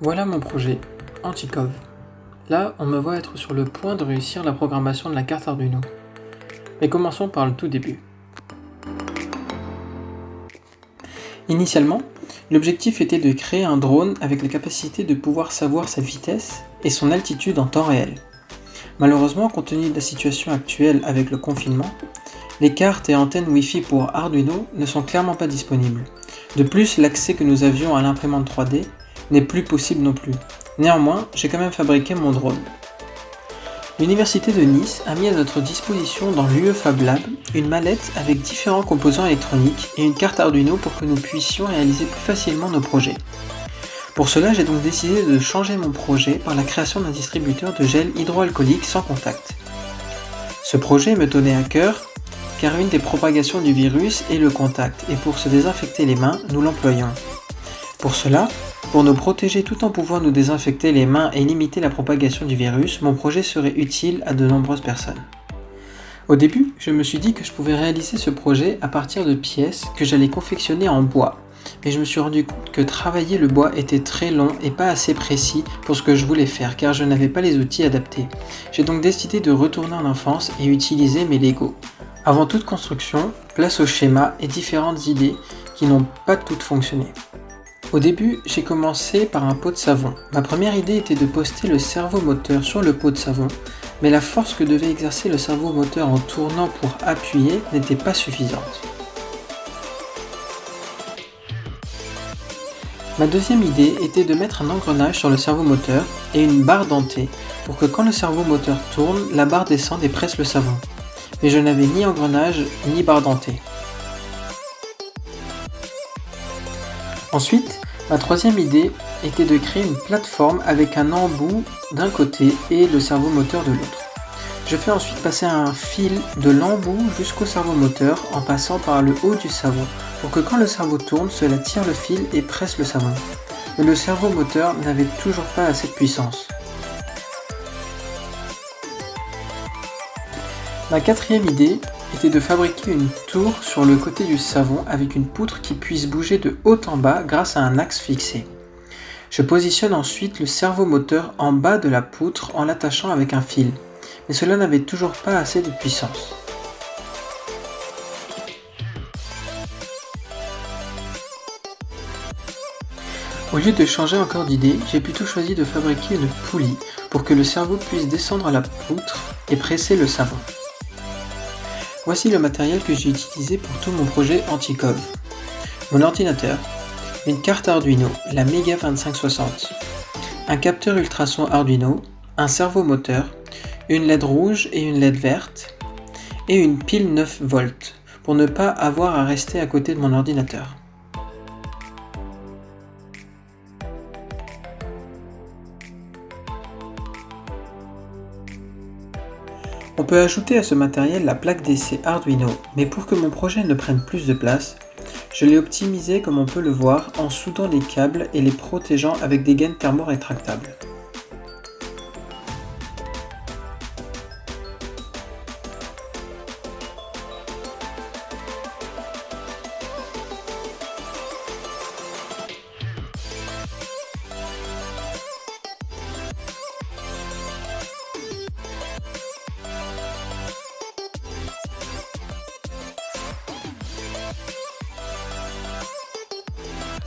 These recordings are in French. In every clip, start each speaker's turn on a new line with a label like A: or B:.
A: Voilà mon projet, Antikov. Là, on me voit être sur le point de réussir la programmation de la carte Arduino. Mais commençons par le tout début. Initialement, l'objectif était de créer un drone avec la capacité de pouvoir savoir sa vitesse et son altitude en temps réel. Malheureusement, compte tenu de la situation actuelle avec le confinement, les cartes et antennes Wi-Fi pour Arduino ne sont clairement pas disponibles. De plus, l'accès que nous avions à l'imprimante 3D n'est plus possible non plus. Néanmoins, j'ai quand même fabriqué mon drone. L'Université de Nice a mis à notre disposition dans l'UE Fab Lab une mallette avec différents composants électroniques et une carte Arduino pour que nous puissions réaliser plus facilement nos projets. Pour cela, j'ai donc décidé de changer mon projet par la création d'un distributeur de gel hydroalcoolique sans contact. Ce projet me tenait à cœur car une des propagations du virus est le contact et pour se désinfecter les mains, nous l'employons. Pour cela, pour nous protéger tout en pouvant nous désinfecter les mains et limiter la propagation du virus, mon projet serait utile à de nombreuses personnes. Au début, je me suis dit que je pouvais réaliser ce projet à partir de pièces que j'allais confectionner en bois. Mais je me suis rendu compte que travailler le bois était très long et pas assez précis pour ce que je voulais faire car je n'avais pas les outils adaptés. J'ai donc décidé de retourner en enfance et utiliser mes Lego. Avant toute construction, place au schéma et différentes idées qui n'ont pas toutes fonctionné. Au début, j'ai commencé par un pot de savon. Ma première idée était de poster le servomoteur sur le pot de savon, mais la force que devait exercer le servomoteur en tournant pour appuyer n'était pas suffisante. Ma deuxième idée était de mettre un engrenage sur le servomoteur et une barre dentée pour que quand le servomoteur tourne, la barre descende et presse le savon. Mais je n'avais ni engrenage ni barre dentée. Ensuite, ma troisième idée était de créer une plateforme avec un embout d'un côté et le servomoteur de l'autre. Je fais ensuite passer un fil de l'embout jusqu'au servomoteur en passant par le haut du savon pour que quand le servo tourne, cela tire le fil et presse le savon. Mais le servomoteur n'avait toujours pas assez de puissance. Ma quatrième idée était de fabriquer une tour sur le côté du savon avec une poutre qui puisse bouger de haut en bas grâce à un axe fixé. Je positionne ensuite le servomoteur en bas de la poutre en l'attachant avec un fil, mais cela n'avait toujours pas assez de puissance. Au lieu de changer encore d'idée, j'ai plutôt choisi de fabriquer une poulie pour que le servo puisse descendre à la poutre et presser le savon. Voici le matériel que j'ai utilisé pour tout mon projet Antikov. Mon ordinateur, une carte Arduino, la Mega 2560, un capteur ultrason Arduino, un servomoteur, une LED rouge et une LED verte, et une pile 9 volts pour ne pas avoir à rester à côté de mon ordinateur. On peut ajouter à ce matériel la plaque d'essai Arduino, mais pour que mon projet ne prenne plus de place, je l'ai optimisé comme on peut le voir en soudant les câbles et les protégeant avec des gaines thermo-rétractables.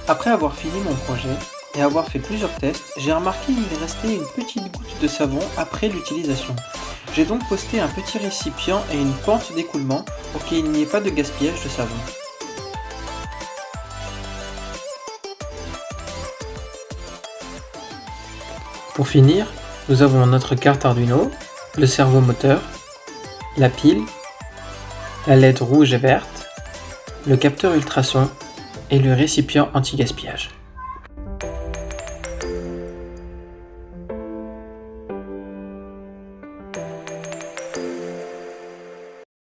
A: Après avoir fini mon projet et avoir fait plusieurs tests, j'ai remarqué qu'il restait une petite goutte de savon après l'utilisation. J'ai donc posté un petit récipient et une pente d'écoulement pour qu'il n'y ait pas de gaspillage de savon. Pour finir, nous avons notre carte Arduino, le servomoteur, la pile, la LED rouge et verte, le capteur ultrason et le récipient anti-gaspillage.